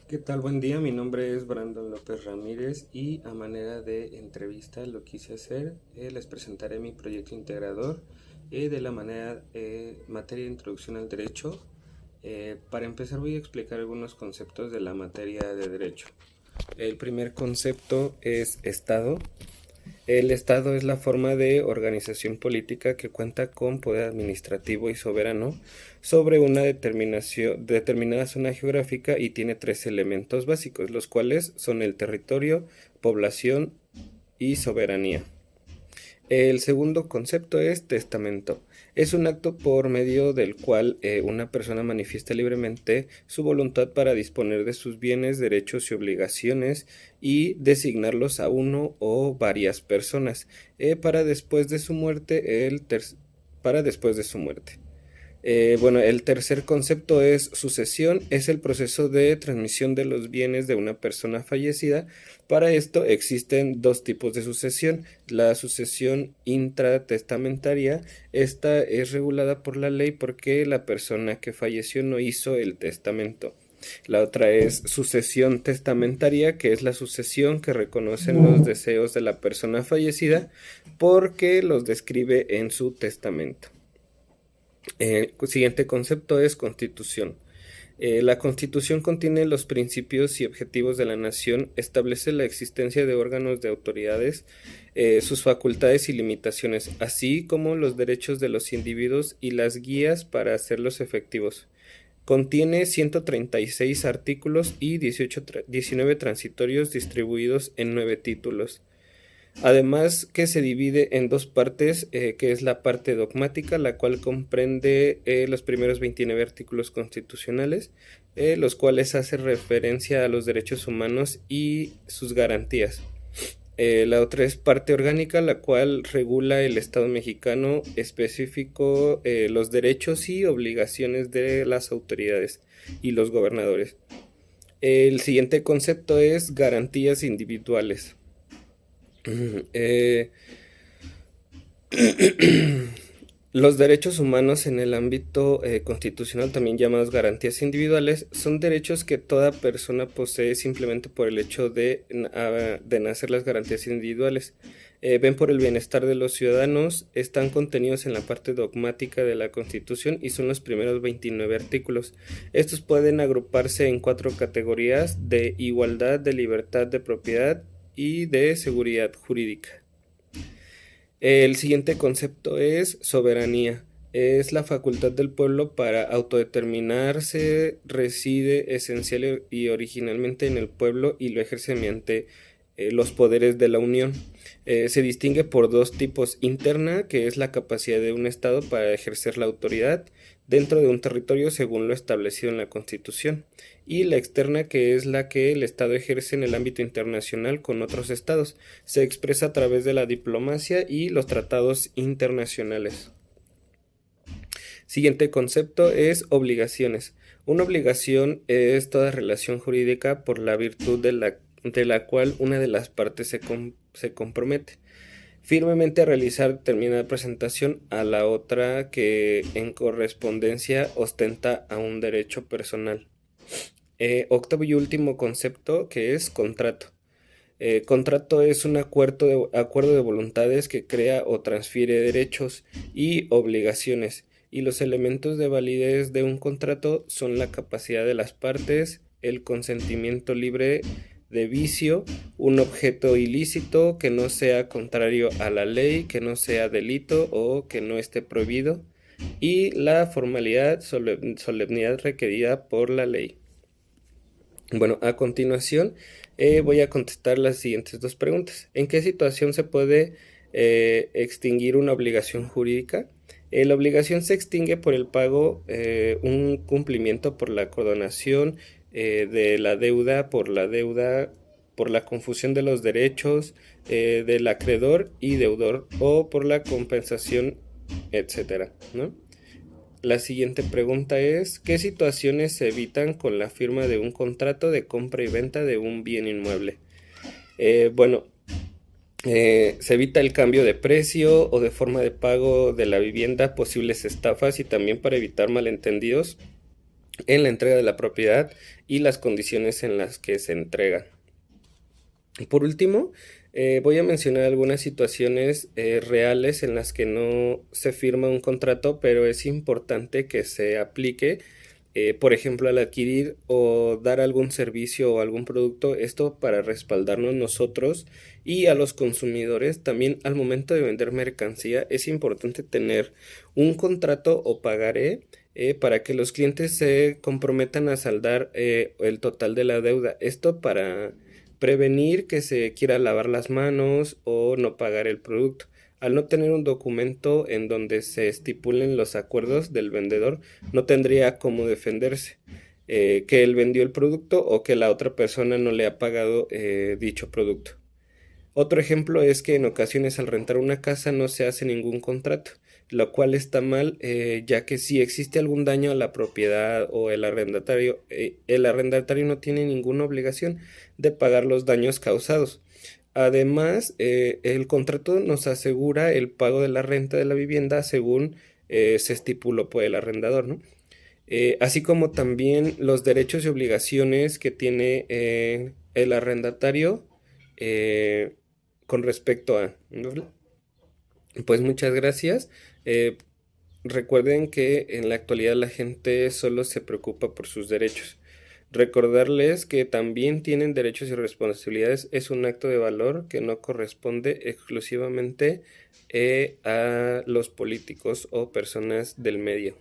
¿Qué tal? Buen día, mi nombre es Brandon López Ramírez y a manera de entrevista lo quise hacer. Les presentaré mi proyecto integrador de la manera materia de introducción al derecho. Para empezar voy a explicar algunos conceptos de la materia de derecho. El primer concepto es Estado. El Estado es la forma de organización política que cuenta con poder administrativo y soberano sobre una determinada zona geográfica y tiene tres elementos básicos, los cuales son el territorio, población y soberanía. El segundo concepto es testamento. Es un acto por medio del cual una persona manifiesta libremente su voluntad para disponer de sus bienes, derechos y obligaciones y designarlos a uno o varias personas para después de su muerte. Para después de su muerte. Bueno, el tercer concepto es sucesión, es el proceso de transmisión de los bienes de una persona fallecida. Para esto existen dos tipos de sucesión. La sucesión intratestamentaria, esta es regulada por la ley porque la persona que falleció no hizo el testamento. La otra es sucesión testamentaria, que es la sucesión que reconocen los deseos de la persona fallecida porque los describe en su testamento. El siguiente concepto es constitución. La Constitución contiene los principios y objetivos de la nación, establece la existencia de órganos de autoridades, sus facultades y limitaciones, así como los derechos de los individuos y las guías para hacerlos efectivos. Contiene 136 artículos y 19 transitorios distribuidos en 9 títulos. Además que se divide en dos partes, que es la parte dogmática, la cual comprende los primeros 29 artículos constitucionales, los cuales hacen referencia a los derechos humanos y sus garantías. La otra es parte orgánica, la cual regula el Estado mexicano específico, los derechos y obligaciones de las autoridades y los gobernadores. El siguiente concepto es garantías individuales. Eh, los derechos humanos en el ámbito constitucional, también llamados garantías individuales, son derechos que toda persona posee simplemente por el hecho de nacer. Las garantías individuales ven por el bienestar de los ciudadanos, están contenidos en la parte dogmática de la Constitución y son los primeros 29 artículos. Estos pueden agruparse en 4 categorías: de igualdad, de libertad, de propiedad y de seguridad jurídica. El siguiente concepto es soberanía. Es la facultad del pueblo para autodeterminarse, reside esencial y originalmente en el pueblo y lo ejerce mediante los poderes de la Unión. Se distingue por dos tipos: interna, que es la capacidad de un Estado para ejercer la autoridad dentro de un territorio según lo establecido en la Constitución, y la externa, que es la que el Estado ejerce en el ámbito internacional con otros estados. Se expresa a través de la diplomacia y los tratados internacionales. Siguiente concepto es obligaciones. Una obligación es toda relación jurídica por la virtud de la cual una de las partes se compromete firmemente a realizar determinada presentación a la otra, que en correspondencia ostenta a un derecho personal. Octavo y último concepto, que es contrato. Contrato es un acuerdo de voluntades que crea o transfiere derechos y obligaciones, y los elementos de validez de un contrato son la capacidad de las partes, el consentimiento libre de vicio, un objeto ilícito que no sea contrario a la ley, que no sea delito o que no esté prohibido, y la formalidad, solemnidad requerida por la ley. Bueno, a continuación voy a contestar las siguientes dos preguntas. ¿En qué situación se puede extinguir una obligación jurídica? La obligación se extingue por el pago, un cumplimiento por la condonación de la deuda, por la confusión de los derechos del acreedor y deudor, o por la compensación, etcétera, ¿no? La siguiente pregunta es: ¿qué situaciones se evitan con la firma de un contrato de compra y venta de un bien inmueble? Bueno, se evita el cambio de precio o de forma de pago de la vivienda, posibles estafas, y también para evitar malentendidos en la entrega de la propiedad y las condiciones en las que se entrega. Por último, voy a mencionar algunas situaciones reales en las que no se firma un contrato, pero es importante que se aplique, por ejemplo, al adquirir o dar algún servicio o algún producto, esto para respaldarnos nosotros y a los consumidores. También al momento de vender mercancía es importante tener un contrato o pagaré para que los clientes se comprometan a saldar el total de la deuda. Esto para prevenir que se quiera lavar las manos o no pagar el producto. Al no tener un documento en donde se estipulen los acuerdos del vendedor, no tendría cómo defenderse. Que él vendió el producto o que la otra persona no le ha pagado dicho producto. Otro ejemplo es que en ocasiones al rentar una casa no se hace ningún contrato, lo cual está mal, ya que si existe algún daño a la propiedad o el arrendatario no tiene ninguna obligación de pagar los daños causados. Además, el contrato nos asegura el pago de la renta de la vivienda según se estipuló por el arrendador, ¿no? Así como también los derechos y obligaciones que tiene el arrendatario eh, con respecto a... ¿no? Pues muchas gracias. Eh, Recuerden que en la actualidad la gente solo se preocupa por sus derechos. Recordarles que también tienen derechos y responsabilidades es un acto de valor que no corresponde exclusivamente a los políticos o personas del medio.